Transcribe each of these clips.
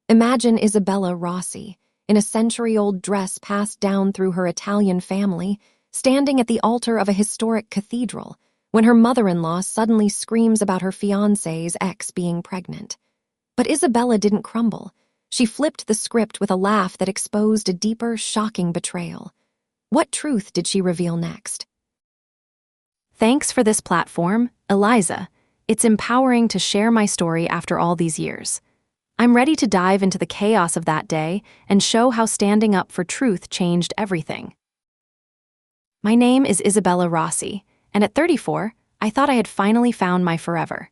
Imagine Isabella Rossi, in a century-old dress passed down through her Italian family, standing at the altar of a historic cathedral, when her mother-in-law suddenly screams about her fiancé's ex being pregnant. But Isabella didn't crumble. She flipped the script with a laugh that exposed a deeper, shocking betrayal. What truth did she reveal next? Thanks for this platform, Eliza. It's empowering to share my story after all these years. I'm ready to dive into the chaos of that day and show how standing up for truth changed everything. My name is Isabella Rossi, and at 34, I thought I had finally found my forever.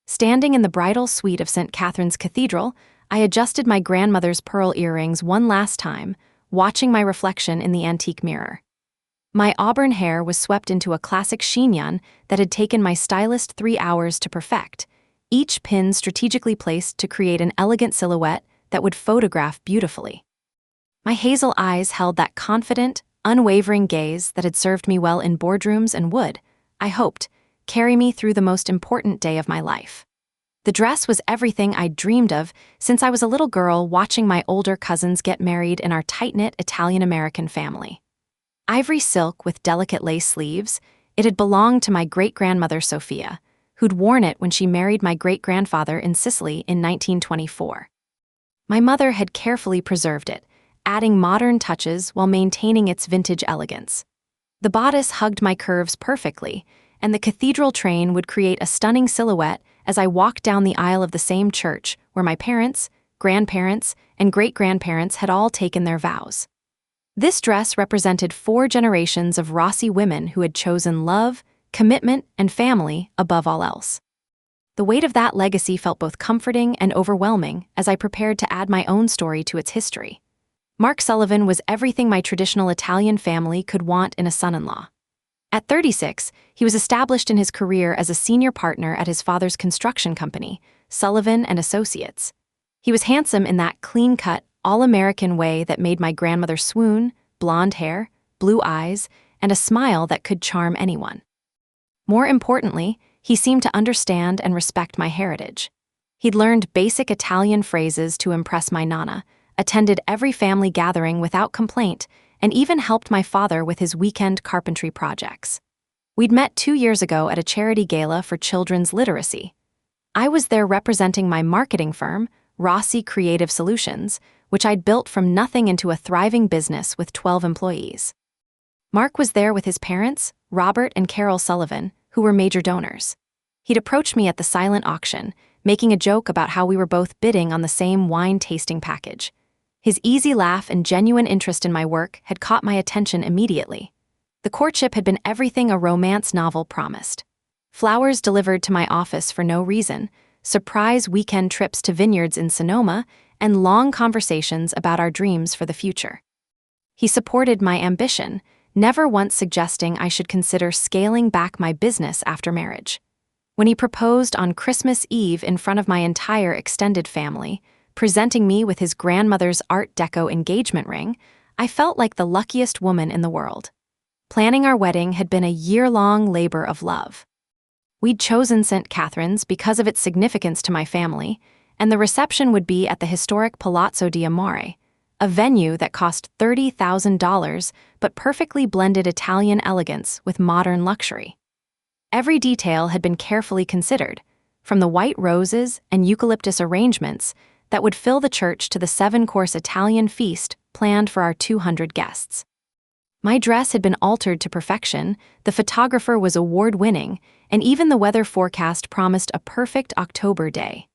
Standing in the bridal suite of St. Catherine's Cathedral, I adjusted my grandmother's pearl earrings one last time, watching my reflection in the antique mirror. My auburn hair was swept into a classic chignon that had taken my stylist 3 hours to perfect, each pin strategically placed to create an elegant silhouette that would photograph beautifully. My hazel eyes held that confident, unwavering gaze that had served me well in boardrooms and would, I hoped, carry me through the most important day of my life. The dress was everything I'd dreamed of since I was a little girl watching my older cousins get married in our tight-knit Italian-American family. Ivory silk with delicate lace sleeves, it had belonged to my great-grandmother Sophia, who'd worn it when she married my great-grandfather in Sicily in 1924. My mother had carefully preserved it, adding modern touches while maintaining its vintage elegance. The bodice hugged my curves perfectly, and the cathedral train would create a stunning silhouette as I walked down the aisle of the same church where my parents, grandparents, and great-grandparents had all taken their vows. This dress represented 4 generations of Rossi women who had chosen love, commitment, and family above all else. The weight of that legacy felt both comforting and overwhelming as I prepared to add my own story to its history. Mark Sullivan was everything my traditional Italian family could want in a son-in-law. At 36, he was established in his career as a senior partner at his father's construction company, Sullivan and Associates. He was handsome in that clean-cut, all-American way that made my grandmother swoon, blonde hair, blue eyes, and a smile that could charm anyone. More importantly, he seemed to understand and respect my heritage. He'd learned basic Italian phrases to impress my nonna, attended every family gathering without complaint, and even helped my father with his weekend carpentry projects. We'd met 2 years ago at a charity gala for children's literacy. I was there representing my marketing firm, Rossi Creative Solutions, which I'd built from nothing into a thriving business with 12 employees. Mark was there with his parents, Robert and Carol Sullivan, who were major donors. He'd approached me at the silent auction, making a joke about how we were both bidding on the same wine-tasting package. His easy laugh and genuine interest in my work had caught my attention immediately. The courtship had been everything a romance novel promised. Flowers delivered to my office for no reason, surprise weekend trips to vineyards in Sonoma, and long conversations about our dreams for the future. He supported my ambition, never once suggesting I should consider scaling back my business after marriage. When he proposed on Christmas Eve in front of my entire extended family, presenting me with his grandmother's Art Deco engagement ring, I felt like the luckiest woman in the world. Planning our wedding had been a year-long labor of love. We'd chosen St. Catherine's because of its significance to my family, and the reception would be at the historic Palazzo di Amore, a venue that cost $30,000 but perfectly blended Italian elegance with modern luxury. Every detail had been carefully considered, from the white roses and eucalyptus arrangements that would fill the church to the 7-course Italian feast planned for our 200 guests. My dress had been altered to perfection, the photographer was award-winning, and even the weather forecast promised a perfect October day.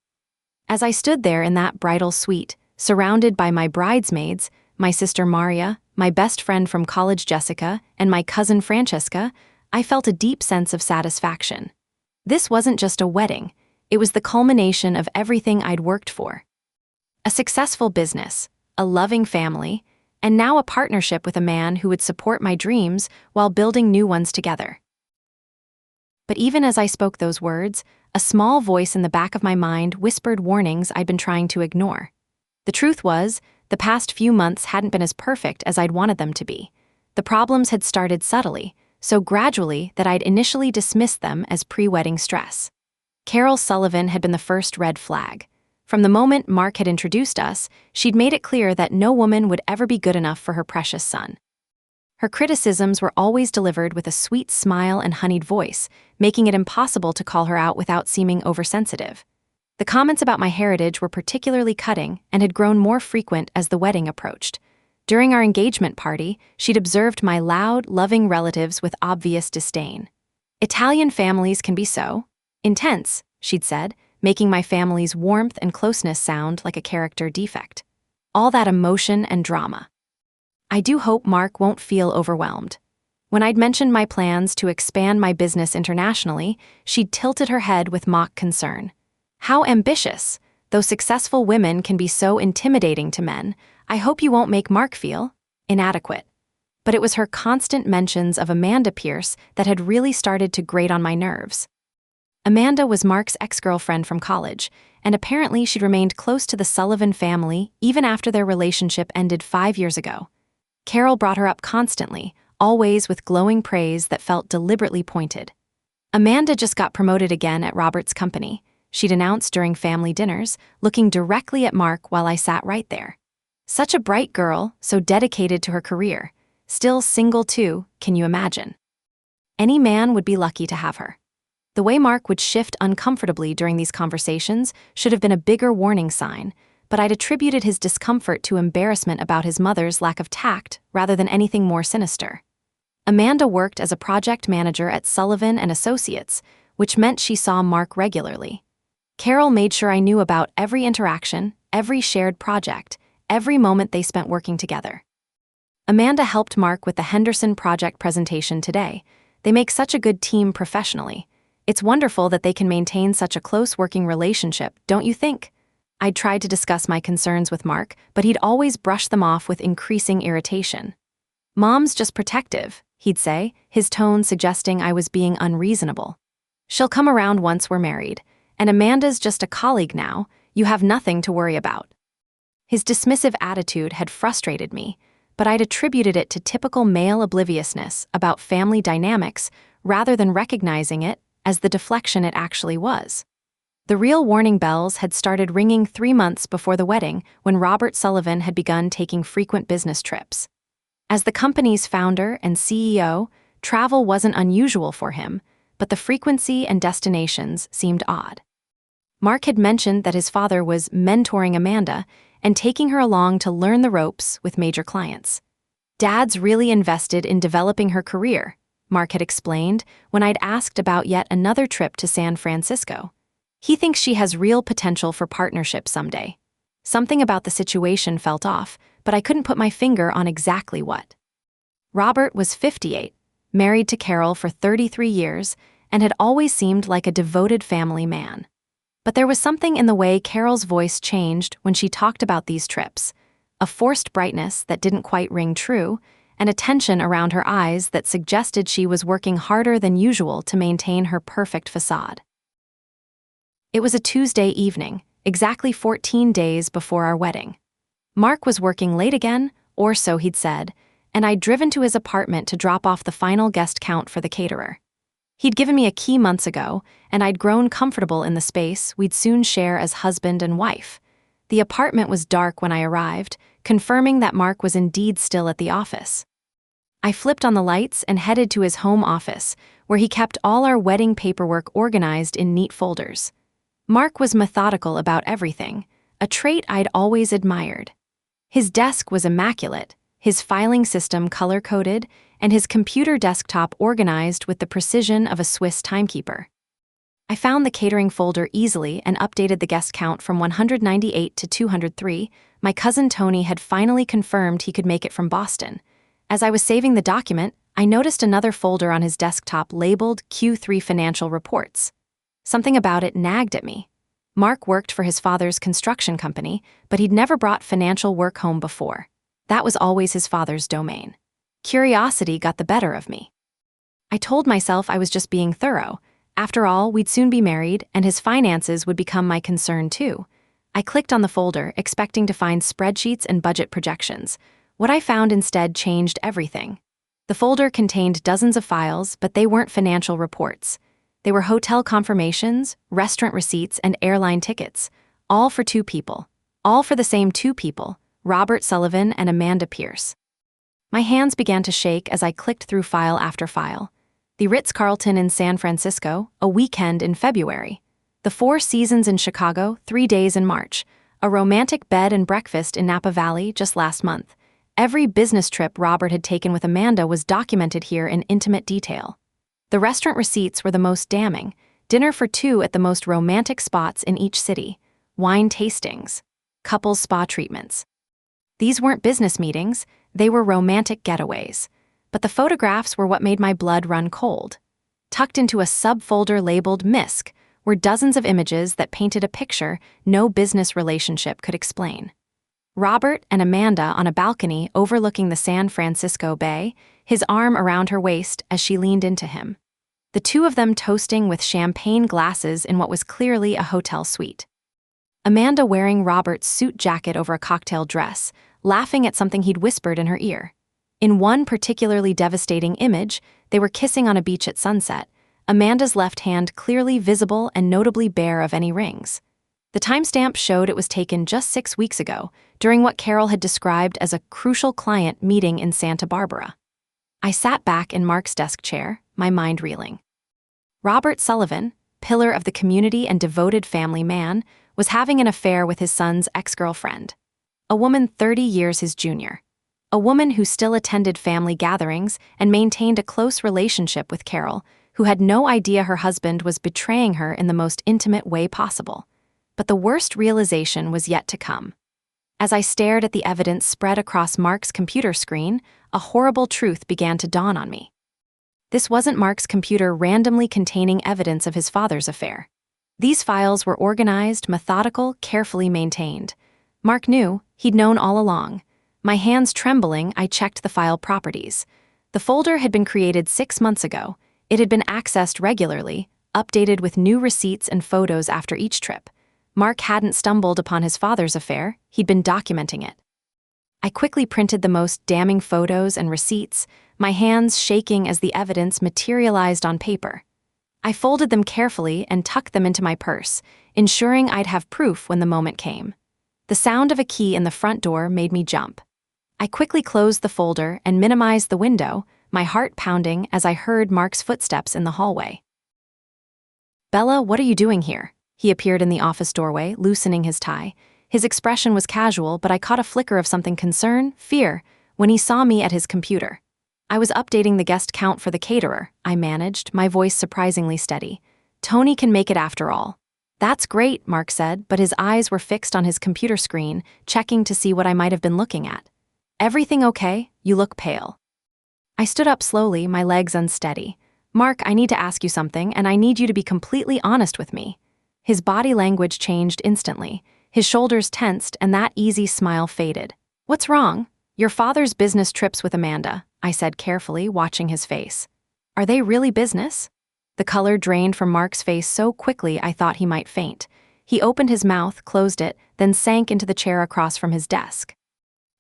As I stood there in that bridal suite, surrounded by my bridesmaids, my sister Maria, my best friend from college Jessica, and my cousin Francesca, I felt a deep sense of satisfaction. This wasn't just a wedding, it was the culmination of everything I'd worked for. A successful business, a loving family, and now a partnership with a man who would support my dreams while building new ones together. But even as I spoke those words, a small voice in the back of my mind whispered warnings I'd been trying to ignore. The truth was, the past few months hadn't been as perfect as I'd wanted them to be. The problems had started subtly, so gradually that I'd initially dismissed them as pre-wedding stress. Carol Sullivan had been the first red flag. From the moment Mark had introduced us, she'd made it clear that no woman would ever be good enough for her precious son. Her criticisms were always delivered with a sweet smile and honeyed voice, making it impossible to call her out without seeming oversensitive. The comments about my heritage were particularly cutting and had grown more frequent as the wedding approached. During our engagement party, she'd observed my loud, loving relatives with obvious disdain. "Italian families can be so intense," she'd said, making my family's warmth and closeness sound like a character defect. All that emotion and drama. "I do hope Mark won't feel overwhelmed." When I'd mentioned my plans to expand my business internationally, she'd tilted her head with mock concern. "How ambitious! Though successful women can be so intimidating to men, I hope you won't make Mark feel inadequate." But it was her constant mentions of Amanda Pierce that had really started to grate on my nerves. Amanda was Mark's ex-girlfriend from college, and apparently she'd remained close to the Sullivan family even after their relationship ended 5 years ago. Carol brought her up constantly, always with glowing praise that felt deliberately pointed. "Amanda just got promoted again at Robert's company," she'd announced during family dinners, looking directly at Mark while I sat right there. "Such a bright girl, so dedicated to her career. Still single too, can you imagine? Any man would be lucky to have her." The way Mark would shift uncomfortably during these conversations should have been a bigger warning sign, but I'd attributed his discomfort to embarrassment about his mother's lack of tact rather than anything more sinister. Amanda worked as a project manager at Sullivan and Associates, which meant she saw Mark regularly. Carol made sure I knew about every interaction, every shared project, every moment they spent working together. Amanda helped Mark with the Henderson project presentation today. They make such a good team professionally. It's wonderful that they can maintain such a close working relationship, don't you think? I'd tried to discuss my concerns with Mark, but he'd always brush them off with increasing irritation. "Mom's just protective," he'd say, his tone suggesting I was being unreasonable. "She'll come around once we're married, and Amanda's just a colleague now. You have nothing to worry about." His dismissive attitude had frustrated me, but I'd attributed it to typical male obliviousness about family dynamics rather than recognizing it as the deflection it actually was. The real warning bells had started ringing 3 months before the wedding when Robert Sullivan had begun taking frequent business trips. As the company's founder and CEO, travel wasn't unusual for him, but the frequency and destinations seemed odd. Mark had mentioned that his father was mentoring Amanda and taking her along to learn the ropes with major clients. "Dad's really invested in developing her career," Mark had explained when I'd asked about yet another trip to San Francisco. "He thinks she has real potential for partnership someday." Something about the situation felt off, but I couldn't put my finger on exactly what. Robert was 58, married to Carol for 33 years, and had always seemed like a devoted family man. But there was something in the way Carol's voice changed when she talked about these trips, a forced brightness that didn't quite ring true, and a tension around her eyes that suggested she was working harder than usual to maintain her perfect facade. It was a Tuesday evening, exactly 14 days before our wedding. Mark was working late again, or so he'd said, and I'd driven to his apartment to drop off the final guest count for the caterer. He'd given me a key months ago, and I'd grown comfortable in the space we'd soon share as husband and wife. The apartment was dark when I arrived, confirming that Mark was indeed still at the office. I flipped on the lights and headed to his home office, where he kept all our wedding paperwork organized in neat folders. Mark was methodical about everything, a trait I'd always admired. His desk was immaculate, his filing system color-coded, and his computer desktop organized with the precision of a Swiss timekeeper. I found the catering folder easily and updated the guest count from 198 to 203. My cousin Tony had finally confirmed he could make it from Boston. As I was saving the document, I noticed another folder on his desktop labeled Q3 Financial Reports. Something about it nagged at me. Mark worked for his father's construction company, but he'd never brought financial work home before. That was always his father's domain. Curiosity got the better of me. I told myself I was just being thorough. After all, we'd soon be married, and his finances would become my concern too. I clicked on the folder, expecting to find spreadsheets and budget projections. What I found instead changed everything. The folder contained dozens of files, but they weren't financial reports. They were hotel confirmations, restaurant receipts, and airline tickets, All for two people. All for the same two people, Robert Sullivan and Amanda Pierce. My hands began to shake as I clicked through file after file. The Ritz-Carlton in San Francisco, a weekend in February. The Four Seasons in Chicago, 3 days in March. A romantic bed and breakfast in Napa Valley just last month. Every business trip Robert had taken with Amanda was documented here in intimate detail. The restaurant receipts were the most damning. Dinner for two at the most romantic spots in each city. Wine tastings. Couples spa treatments. These weren't business meetings, they were romantic getaways. But the photographs were what made my blood run cold. Tucked into a subfolder labeled MISC were dozens of images that painted a picture no business relationship could explain. Robert and Amanda on a balcony overlooking the San Francisco Bay, his arm around her waist as she leaned into him. The two of them toasting with champagne glasses in what was clearly a hotel suite. Amanda wearing Robert's suit jacket over a cocktail dress, laughing at something he'd whispered in her ear. In one particularly devastating image, they were kissing on a beach at sunset, Amanda's left hand clearly visible and notably bare of any rings. The timestamp showed it was taken just 6 weeks ago, during what Carol had described as a crucial client meeting in Santa Barbara. I sat back in Mark's desk chair, my mind reeling. Robert Sullivan, pillar of the community and devoted family man, was having an affair with his son's ex-girlfriend. A woman 30 years his junior. A woman who still attended family gatherings and maintained a close relationship with Carol, who had no idea her husband was betraying her in the most intimate way possible. But the worst realization was yet to come. As I stared at the evidence spread across Mark's computer screen, a horrible truth began to dawn on me. This wasn't Mark's computer randomly containing evidence of his father's affair. These files were organized, methodical, carefully maintained. Mark knew, he'd known all along. My hands trembling, I checked the file properties. The folder had been created 6 months ago. It had been accessed regularly, updated with new receipts and photos after each trip. Mark hadn't stumbled upon his father's affair, he'd been documenting it. I quickly printed the most damning photos and receipts, my hands shaking as the evidence materialized on paper. I folded them carefully and tucked them into my purse, ensuring I'd have proof when the moment came. The sound of a key in the front door made me jump. I quickly closed the folder and minimized the window, my heart pounding as I heard Mark's footsteps in the hallway. "Bella, what are you doing here?" He appeared in the office doorway, loosening his tie. His expression was casual, but I caught a flicker of something concern, fear, when he saw me at his computer. I was updating the guest count for the caterer, I managed, my voice surprisingly steady. "Tony can make it after all." "That's great," Mark said, but his eyes were fixed on his computer screen, checking to see what I might have been looking at. "Everything okay? You look pale." I stood up slowly, my legs unsteady. "Mark, I need to ask you something, and I need you to be completely honest with me." His body language changed instantly. His shoulders tensed, and that easy smile faded. "What's wrong?" "Your father's business trips with Amanda," I said carefully, watching his face. "Are they really business?" The color drained from Mark's face so quickly I thought he might faint. He opened his mouth, closed it, then sank into the chair across from his desk.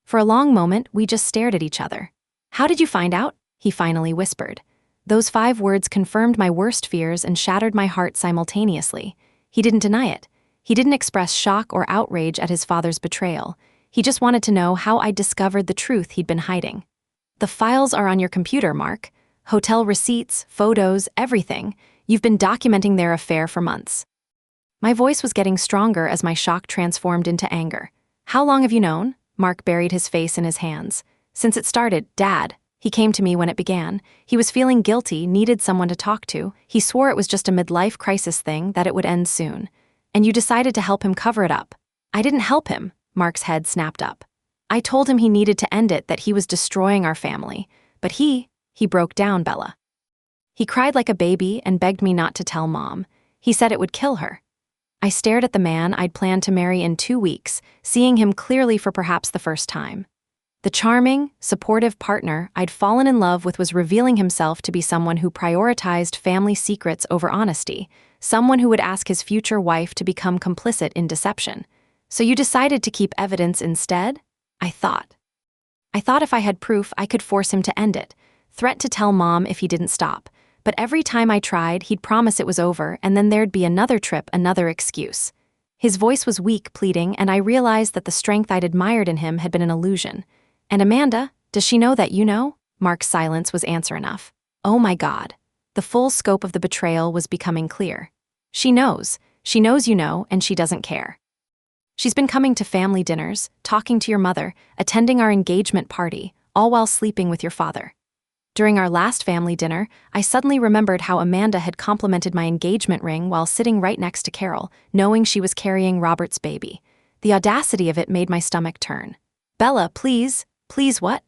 For a long moment, we just stared at each other. "How did you find out?" he finally whispered. Those 5 words confirmed my worst fears and shattered my heart simultaneously. He didn't deny it. He didn't express shock or outrage at his father's betrayal. He just wanted to know how I discovered the truth he'd been hiding. "The files are on your computer, Mark. Hotel receipts, photos, everything. You've been documenting their affair for months." My voice was getting stronger as my shock transformed into anger. "How long have you known?" Mark buried his face in his hands. "Since it started, Dad." He came to me when it began. He was feeling guilty, needed someone to talk to. He swore it was just a midlife crisis thing, that it would end soon. "And you decided to help him cover it up." "I didn't help him," Mark's head snapped up. "I told him he needed to end it, that he was destroying our family. But he broke down, Bella. He cried like a baby and begged me not to tell Mom. He said it would kill her." I stared at the man I'd planned to marry in 2 weeks, seeing him clearly for perhaps the first time. The charming, supportive partner I'd fallen in love with was revealing himself to be someone who prioritized family secrets over honesty, someone who would ask his future wife to become complicit in deception. "So you decided to keep evidence instead?" I thought. If I had proof, I could force him to end it, threat to tell Mom if he didn't stop. But every time I tried, he'd promise it was over, and then there'd be another trip, another excuse. His voice was weak, pleading, and I realized that the strength I'd admired in him had been an illusion. "And Amanda, does she know that you know?" Mark's silence was answer enough. Oh my God. The full scope of the betrayal was becoming clear. She knows. She knows you know, and she doesn't care. She's been coming to family dinners, talking to your mother, attending our engagement party, all while sleeping with your father. During our last family dinner, I suddenly remembered how Amanda had complimented my engagement ring while sitting right next to Carol, knowing she was carrying Robert's baby. The audacity of it made my stomach turn. "Bella, please, please what?"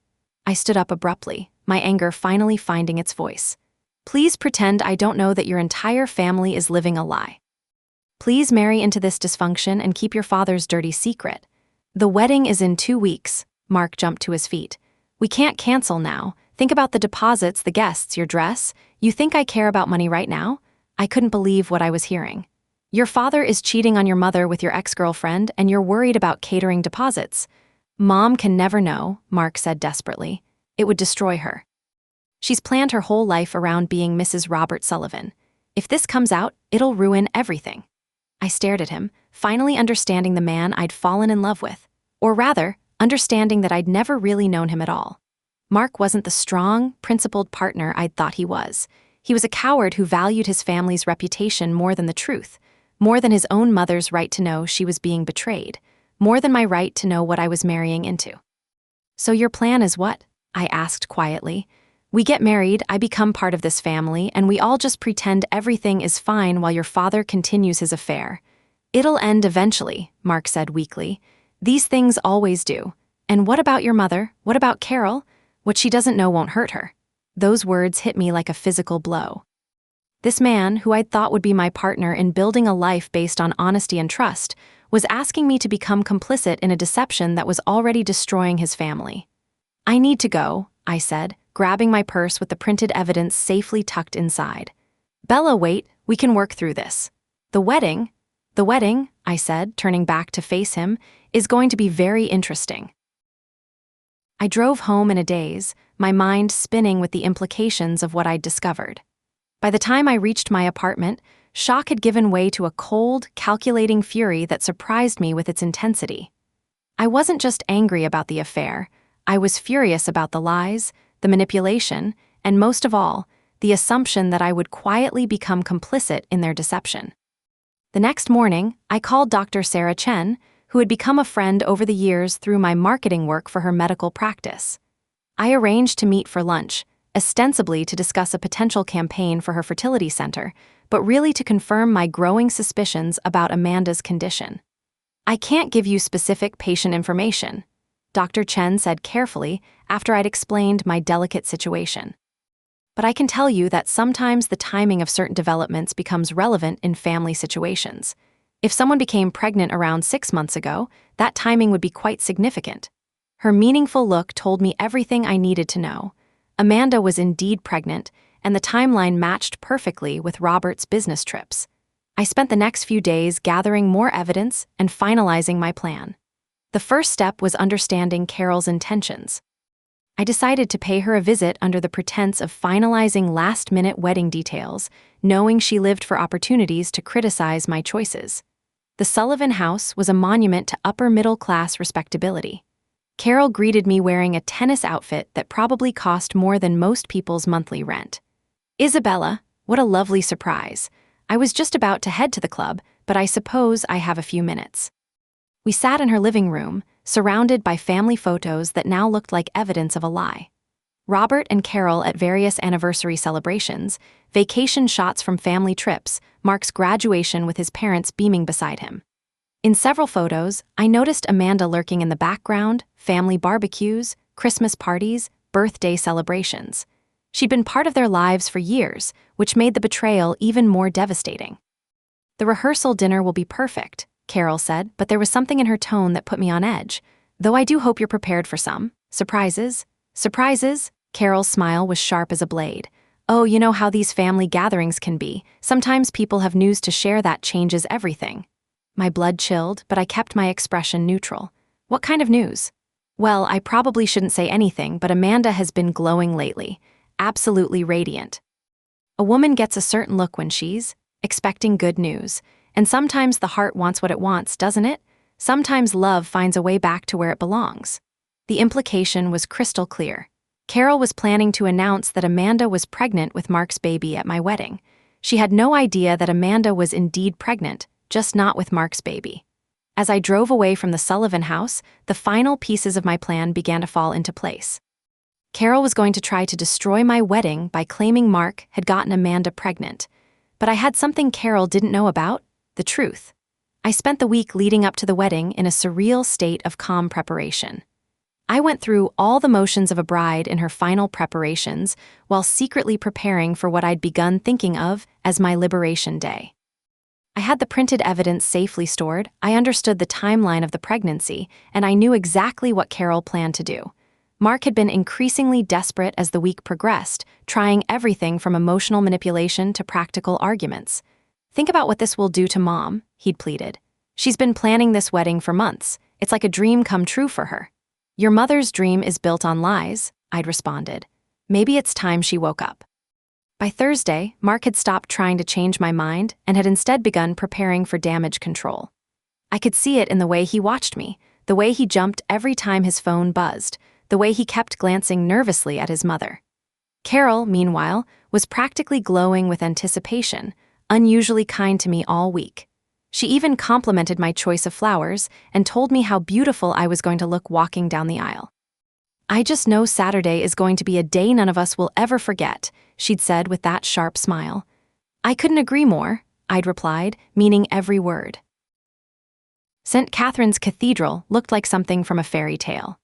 I stood up abruptly, my anger finally finding its voice. "Please pretend I don't know that your entire family is living a lie. Please marry into this dysfunction and keep your father's dirty secret. The wedding is in 2 weeks." Mark jumped to his feet. "We can't cancel now. Think about the deposits, the guests, your dress. You think I care about money right now?" I couldn't believe what I was hearing. "Your father is cheating on your mother with your ex-girlfriend, and you're worried about catering deposits." "Mom can never know," Mark said desperately. "It would destroy her. She's planned her whole life around being Mrs. Robert Sullivan. If this comes out, it'll ruin everything." I stared at him, finally understanding the man I'd fallen in love with. Or rather, understanding that I'd never really known him at all. Mark wasn't the strong, principled partner I'd thought he was. He was a coward who valued his family's reputation more than the truth, more than his own mother's right to know she was being betrayed, more than my right to know what I was marrying into. "So your plan is what?" I asked quietly. "We get married, I become part of this family, and we all just pretend everything is fine while your father continues his affair. It'll end eventually," Mark said weakly. "These things always do. And what about your mother? What about Carol? What she doesn't know won't hurt her." Those words hit me like a physical blow. This man, who I'd thought would be my partner in building a life based on honesty and trust, was asking me to become complicit in a deception that was already destroying his family. "I need to go," I said, grabbing my purse with the printed evidence safely tucked inside. "Bella, wait, we can work through this. The wedding," I said, turning back to face him, "is going to be very interesting." I drove home in a daze, my mind spinning with the implications of what I'd discovered. By the time I reached my apartment, shock had given way to a cold, calculating fury that surprised me with its intensity. I wasn't just angry about the affair, I was furious about the lies, the manipulation, and most of all, the assumption that I would quietly become complicit in their deception. The next morning, I called Dr. Sarah Chen, who had become a friend over the years through my marketing work for her medical practice. I arranged to meet for lunch, ostensibly to discuss a potential campaign for her fertility center, but really to confirm my growing suspicions about Amanda's condition. "I can't give you specific patient information," Dr. Chen said carefully after I'd explained my delicate situation. "But I can tell you that sometimes the timing of certain developments becomes relevant in family situations. If someone became pregnant around 6 months ago, that timing would be quite significant." Her meaningful look told me everything I needed to know. Amanda was indeed pregnant, and the timeline matched perfectly with Robert's business trips. I spent the next few days gathering more evidence and finalizing my plan. The first step was understanding Carol's intentions. I decided to pay her a visit under the pretense of finalizing last-minute wedding details, knowing she lived for opportunities to criticize my choices. The Sullivan house was a monument to upper-middle-class respectability. Carol greeted me wearing a tennis outfit that probably cost more than most people's monthly rent. "Isabella, what a lovely surprise. I was just about to head to the club, but I suppose I have a few minutes." We sat in her living room, surrounded by family photos that now looked like evidence of a lie. Robert and Carol at various anniversary celebrations, vacation shots from family trips, Mark's graduation with his parents beaming beside him. In several photos, I noticed Amanda lurking in the background, family barbecues, Christmas parties, birthday celebrations. She'd been part of their lives for years, which made the betrayal even more devastating. "The rehearsal dinner will be perfect," Carol said, but there was something in her tone that put me on edge. "Though I do hope you're prepared for some surprises." "Surprises?" Carol's smile was sharp as a blade. "Oh, you know how these family gatherings can be. Sometimes people have news to share that changes everything." My blood chilled, but I kept my expression neutral. "What kind of news?" "Well, I probably shouldn't say anything, but Amanda has been glowing lately. Absolutely radiant. A woman gets a certain look when she's expecting good news, And sometimes the heart wants what it wants, doesn't it? Sometimes love finds a way back to where it belongs. The implication was crystal clear. Carol was planning to announce that Amanda was pregnant with Mark's baby at my wedding. She had no idea that Amanda was indeed pregnant, just not with Mark's baby. As I drove away from the Sullivan house, the final pieces of my plan began to fall into place. Carol was going to try to destroy my wedding by claiming Mark had gotten Amanda pregnant. But I had something Carol didn't know about: the truth. I spent the week leading up to the wedding in a surreal state of calm preparation. I went through all the motions of a bride in her final preparations while secretly preparing for what I'd begun thinking of as my liberation day. I had the printed evidence safely stored, I understood the timeline of the pregnancy, and I knew exactly what Carol planned to do. Mark had been increasingly desperate as the week progressed, trying everything from emotional manipulation to practical arguments. "Think about what this will do to Mom," he'd pleaded. "She's been planning this wedding for months. It's like a dream come true for her." "Your mother's dream is built on lies," I'd responded. Maybe it's time she woke up. By Thursday, Mark had stopped trying to change my mind and had instead begun preparing for damage control. I could see it in the way he watched me, the way he jumped every time his phone buzzed, the way he kept glancing nervously at his mother. Carol, meanwhile, was practically glowing with anticipation, unusually kind to me all week. She even complimented my choice of flowers and told me how beautiful I was going to look walking down the aisle. "I just know Saturday is going to be a day none of us will ever forget," she'd said with that sharp smile. "I couldn't agree more," I'd replied, meaning every word. St. Catherine's Cathedral looked like something from a fairy tale.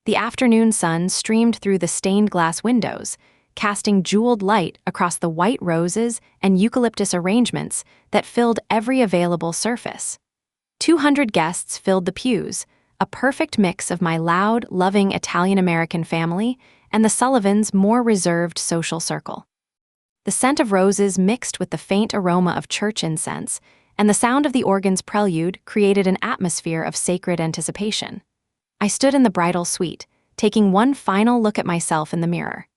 The afternoon sun streamed through the stained glass windows, casting jeweled light across the white roses and eucalyptus arrangements that filled every available surface. 200 guests filled the pews, a perfect mix of my loud, loving Italian-American family and the Sullivans' more reserved social circle. The scent of roses mixed with the faint aroma of church incense, and the sound of the organ's prelude created an atmosphere of sacred anticipation. I stood in the bridal suite, taking one final look at myself in the mirror.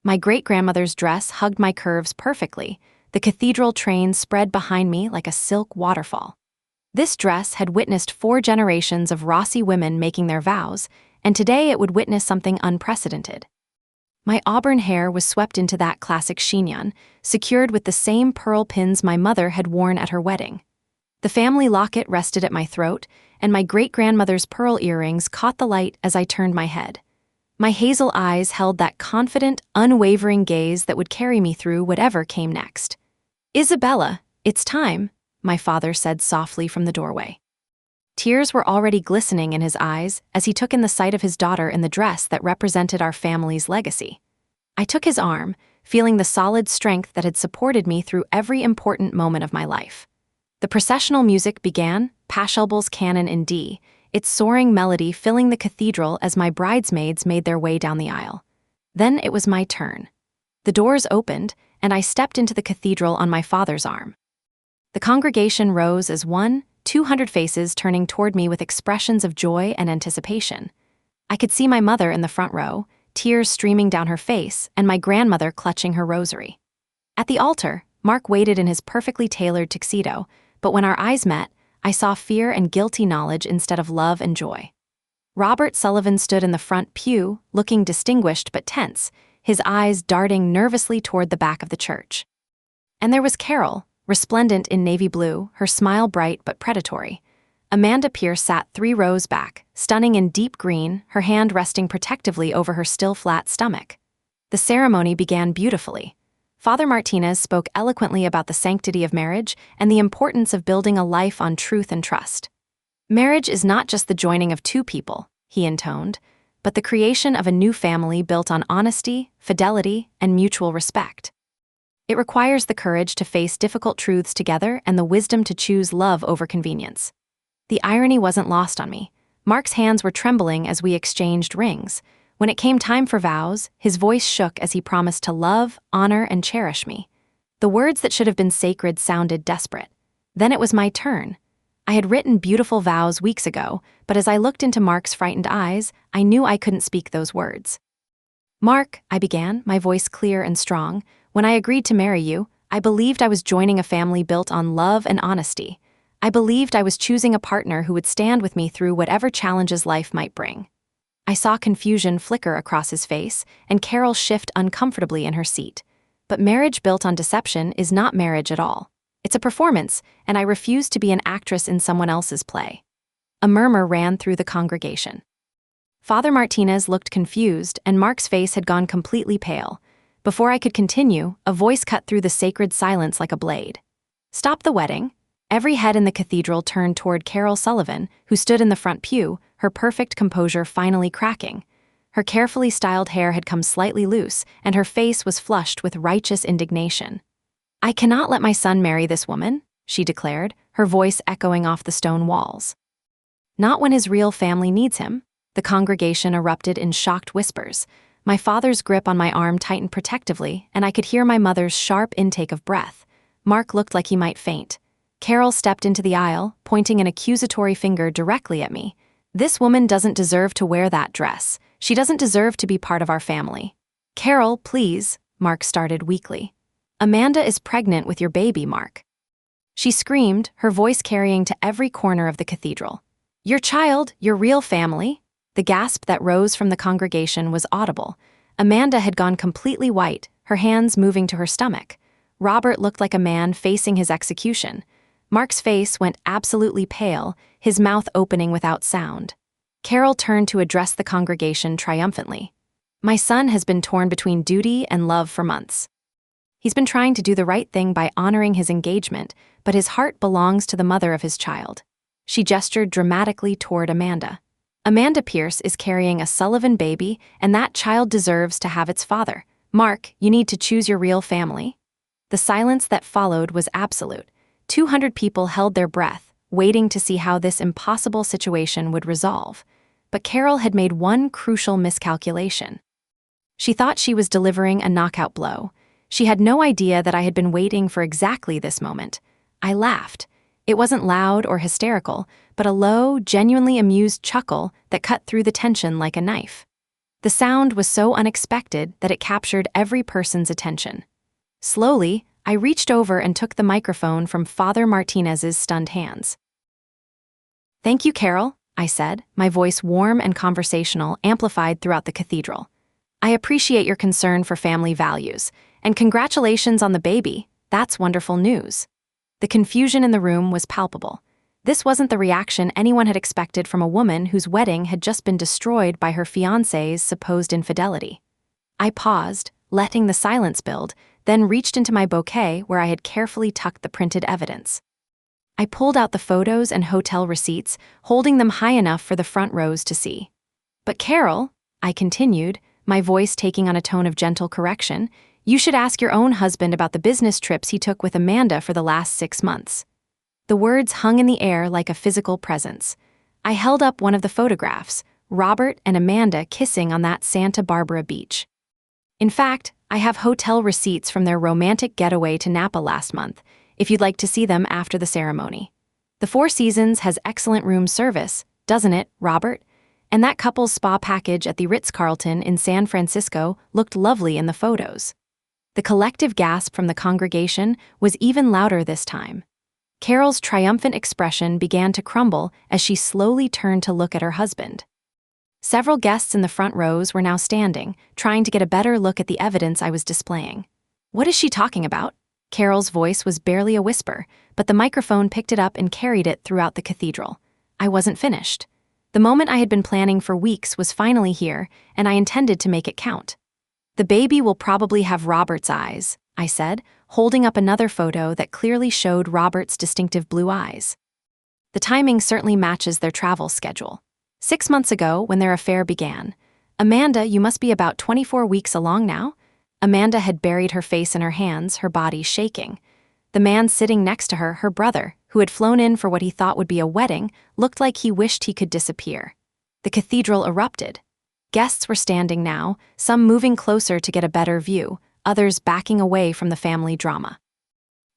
My great-grandmother's dress hugged my curves perfectly, the cathedral train spread behind me like a silk waterfall. This dress had witnessed 4 generations of Rossi women making their vows, and today it would witness something unprecedented. My auburn hair was swept into that classic chignon, secured with the same pearl pins my mother had worn at her wedding. The family locket rested at my throat, and my great-grandmother's pearl earrings caught the light as I turned my head. My hazel eyes held that confident, unwavering gaze that would carry me through whatever came next. "Isabella, it's time," my father said softly from the doorway. Tears were already glistening in his eyes as he took in the sight of his daughter in the dress that represented our family's legacy. I took his arm, feeling the solid strength that had supported me through every important moment of my life. The processional music began, Pachelbel's Canon in D, its soaring melody filling the cathedral as my bridesmaids made their way down the aisle. Then it was my turn. The doors opened, and I stepped into the cathedral on my father's arm. The congregation rose as 200 faces turning toward me with expressions of joy and anticipation. I could see my mother in the front row, tears streaming down her face, and my grandmother clutching her rosary. At the altar, Mark waited in his perfectly tailored tuxedo, but when our eyes met, I saw fear and guilty knowledge instead of love and joy. Robert Sullivan stood in the front pew, looking distinguished but tense, his eyes darting nervously toward the back of the church. And there was Carol, resplendent in navy blue, her smile bright but predatory. Amanda Pierce sat 3 rows back, stunning in deep green, her hand resting protectively over her still flat stomach. The ceremony began beautifully. Father Martinez spoke eloquently about the sanctity of marriage and the importance of building a life on truth and trust. "Marriage is not just the joining of 2 people," he intoned, "but the creation of a new family built on honesty, fidelity, and mutual respect. It requires the courage to face difficult truths together and the wisdom to choose love over convenience." The irony wasn't lost on me. Mark's hands were trembling as we exchanged rings. When it came time for vows, his voice shook as he promised to love, honor, and cherish me. The words that should have been sacred sounded desperate. Then it was my turn. I had written beautiful vows weeks ago, but as I looked into Mark's frightened eyes, I knew I couldn't speak those words. "Mark," I began, my voice clear and strong, "when I agreed to marry you, I believed I was joining a family built on love and honesty. I believed I was choosing a partner who would stand with me through whatever challenges life might bring. I saw confusion flicker across his face, and Carol shift uncomfortably in her seat. But marriage built on deception is not marriage at all. It's a performance, and I refuse to be an actress in someone else's play. A murmur ran through the congregation. Father Martinez looked confused, and Mark's face had gone completely pale. Before I could continue, a voice cut through the sacred silence like a blade. "Stop the wedding." Every head in the cathedral turned toward Carol Sullivan, who stood in the front pew, her perfect composure finally cracking. Her carefully styled hair had come slightly loose, and her face was flushed with righteous indignation. "I cannot let my son marry this woman," she declared, her voice echoing off the stone walls. "Not when his real family needs him." The congregation erupted in shocked whispers. My father's grip on my arm tightened protectively, and I could hear my mother's sharp intake of breath. Mark looked like he might faint. Carol stepped into the aisle, pointing an accusatory finger directly at me. "This woman doesn't deserve to wear that dress. She doesn't deserve to be part of our family." "Carol, please," Mark started weakly. "Amanda is pregnant with your baby, Mark." She screamed, her voice carrying to every corner of the cathedral. "Your child, your real family?" The gasp that rose from the congregation was audible. Amanda had gone completely white, her hands moving to her stomach. Robert looked like a man facing his execution. Mark's face went absolutely pale, his mouth opening without sound. Carol turned to address the congregation triumphantly. "My son has been torn between duty and love for months. He's been trying to do the right thing by honoring his engagement, but his heart belongs to the mother of his child." She gestured dramatically toward Amanda. "Amanda Pierce is carrying a Sullivan baby, and that child deserves to have its father. Mark, you need to choose your real family." The silence that followed was absolute. 200 people held their breath, waiting to see how this impossible situation would resolve. But Carol had made one crucial miscalculation. She thought she was delivering a knockout blow. She had no idea that I had been waiting for exactly this moment. I laughed. It wasn't loud or hysterical, but a low, genuinely amused chuckle that cut through the tension like a knife. The sound was so unexpected that it captured every person's attention. Slowly, I reached over and took the microphone from Father Martinez's stunned hands. "Thank you, Carol," I said, my voice warm and conversational, amplified throughout the cathedral. "I appreciate your concern for family values, and congratulations on the baby. That's wonderful news." The confusion in the room was palpable. This wasn't the reaction anyone had expected from a woman whose wedding had just been destroyed by her fiancé's supposed infidelity. I paused, letting the silence build, then reached into my bouquet where I had carefully tucked the printed evidence. I pulled out the photos and hotel receipts, holding them high enough for the front rows to see. "But Carol," I continued, my voice taking on a tone of gentle correction, "you should ask your own husband about the business trips he took with Amanda for the last 6 months." The words hung in the air like a physical presence. I held up one of the photographs, Robert and Amanda kissing on that Santa Barbara beach. "In fact, I have hotel receipts from their romantic getaway to Napa last month, if you'd like to see them after the ceremony. The Four Seasons has excellent room service, doesn't it, Robert? And that couple's spa package at the Ritz-Carlton in San Francisco looked lovely in the photos." The collective gasp from the congregation was even louder this time. Carol's triumphant expression began to crumble as she slowly turned to look at her husband. Several guests in the front rows were now standing, trying to get a better look at the evidence I was displaying. "What is she talking about?" Carol's voice was barely a whisper, but the microphone picked it up and carried it throughout the cathedral. I wasn't finished. The moment I had been planning for weeks was finally here, and I intended to make it count. "The baby will probably have Robert's eyes," I said, holding up another photo that clearly showed Robert's distinctive blue eyes. The timing certainly matches their travel schedule. 6 months ago, when their affair began. "Amanda, you must be about 24 weeks along now?" Amanda had buried her face in her hands, her body shaking. The man sitting next to her, her brother, who had flown in for what he thought would be a wedding, looked like he wished he could disappear. The cathedral erupted. Guests were standing now, some moving closer to get a better view, others backing away from the family drama.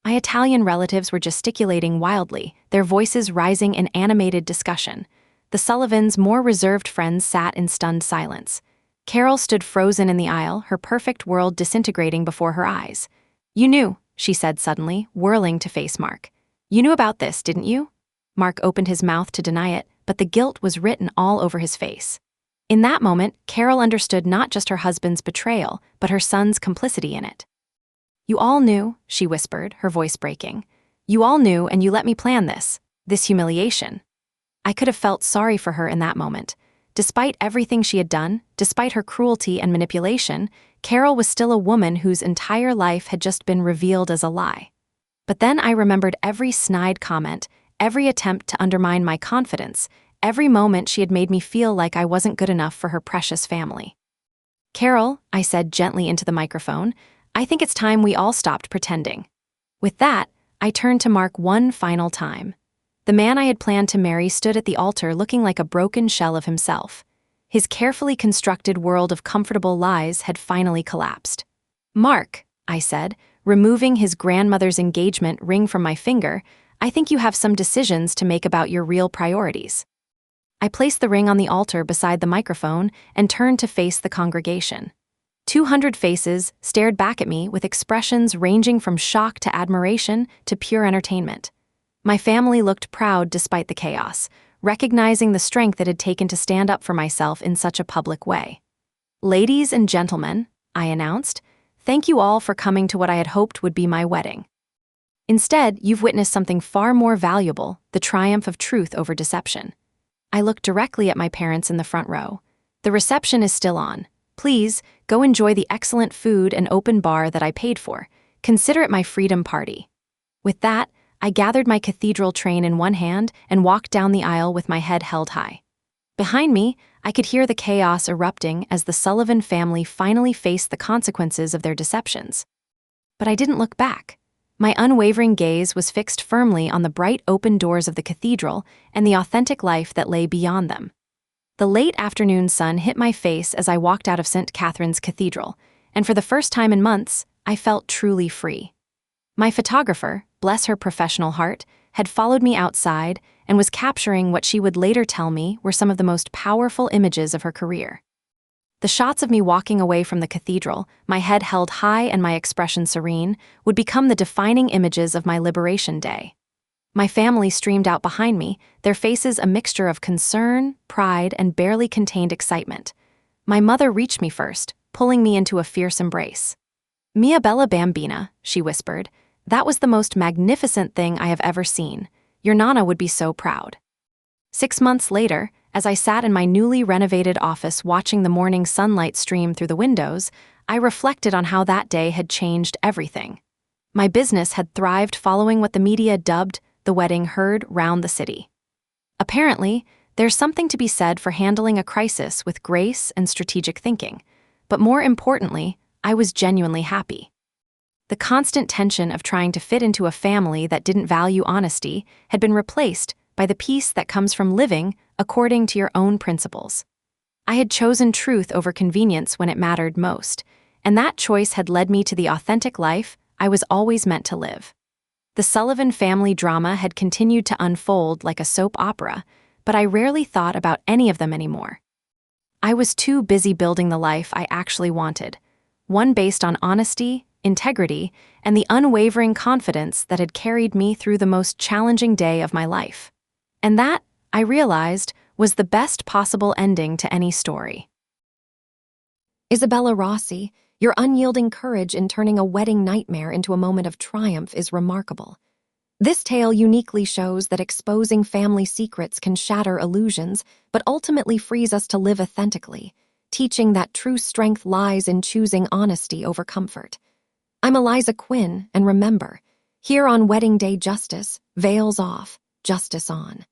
My Italian relatives were gesticulating wildly, their voices rising in animated discussion. The Sullivans' more reserved friends sat in stunned silence. Carol stood frozen in the aisle, her perfect world disintegrating before her eyes. "You knew," she said suddenly, whirling to face Mark. "You knew about this, didn't you?" Mark opened his mouth to deny it, but the guilt was written all over his face. In that moment, Carol understood not just her husband's betrayal, but her son's complicity in it. "You all knew," she whispered, her voice breaking. "You all knew, and you let me plan this humiliation." I could have felt sorry for her in that moment. Despite everything she had done, despite her cruelty and manipulation, Carol was still a woman whose entire life had just been revealed as a lie. But then I remembered every snide comment, every attempt to undermine my confidence, every moment she had made me feel like I wasn't good enough for her precious family. "Carol," I said gently into the microphone, "I think it's time we all stopped pretending." With that, I turned to Mark one final time. The man I had planned to marry stood at the altar looking like a broken shell of himself. His carefully constructed world of comfortable lies had finally collapsed. "Mark," I said, removing his grandmother's engagement ring from my finger, "I think you have some decisions to make about your real priorities." I placed the ring on the altar beside the microphone and turned to face the congregation. 200 faces stared back at me with expressions ranging from shock to admiration to pure entertainment. My family looked proud despite the chaos, recognizing the strength it had taken to stand up for myself in such a public way. "Ladies and gentlemen," I announced, "thank you all for coming to what I had hoped would be my wedding. Instead, you've witnessed something far more valuable, the triumph of truth over deception." I looked directly at my parents in the front row. "The reception is still on. Please, go enjoy the excellent food and open bar that I paid for. Consider it my freedom party." With that, I gathered my cathedral train in one hand and walked down the aisle with my head held high. Behind me, I could hear the chaos erupting as the Sullivan family finally faced the consequences of their deceptions. But I didn't look back. My unwavering gaze was fixed firmly on the bright open doors of the cathedral and the authentic life that lay beyond them. The late afternoon sun hit my face as I walked out of St. Catherine's Cathedral, and for the first time in months, I felt truly free. My photographer, bless her professional heart, had followed me outside and was capturing what she would later tell me were some of the most powerful images of her career. The shots of me walking away from the cathedral, my head held high and my expression serene, would become the defining images of my Liberation Day. My family streamed out behind me, their faces a mixture of concern, pride, and barely contained excitement. My mother reached me first, pulling me into a fierce embrace. "Mia bella bambina," she whispered, "that was the most magnificent thing I have ever seen. Your Nana would be so proud." 6 months later, as I sat in my newly renovated office watching the morning sunlight stream through the windows, I reflected on how that day had changed everything. My business had thrived following what the media dubbed the wedding heard round the city. Apparently, there's something to be said for handling a crisis with grace and strategic thinking, but more importantly, I was genuinely happy. The constant tension of trying to fit into a family that didn't value honesty had been replaced by the peace that comes from living according to your own principles. I had chosen truth over convenience when it mattered most, and that choice had led me to the authentic life I was always meant to live. The Sullivan family drama had continued to unfold like a soap opera, but I rarely thought about any of them anymore. I was too busy building the life I actually wanted, one based on honesty, integrity, and the unwavering confidence that had carried me through the most challenging day of my life. And that, I realized, was the best possible ending to any story. Isabella Rossi, your unyielding courage in turning a wedding nightmare into a moment of triumph is remarkable. This tale uniquely shows that exposing family secrets can shatter illusions, but ultimately frees us to live authentically, teaching that true strength lies in choosing honesty over comfort. I'm Eliza Quinn, and remember, here on Wedding Day Justice, veils off, justice on.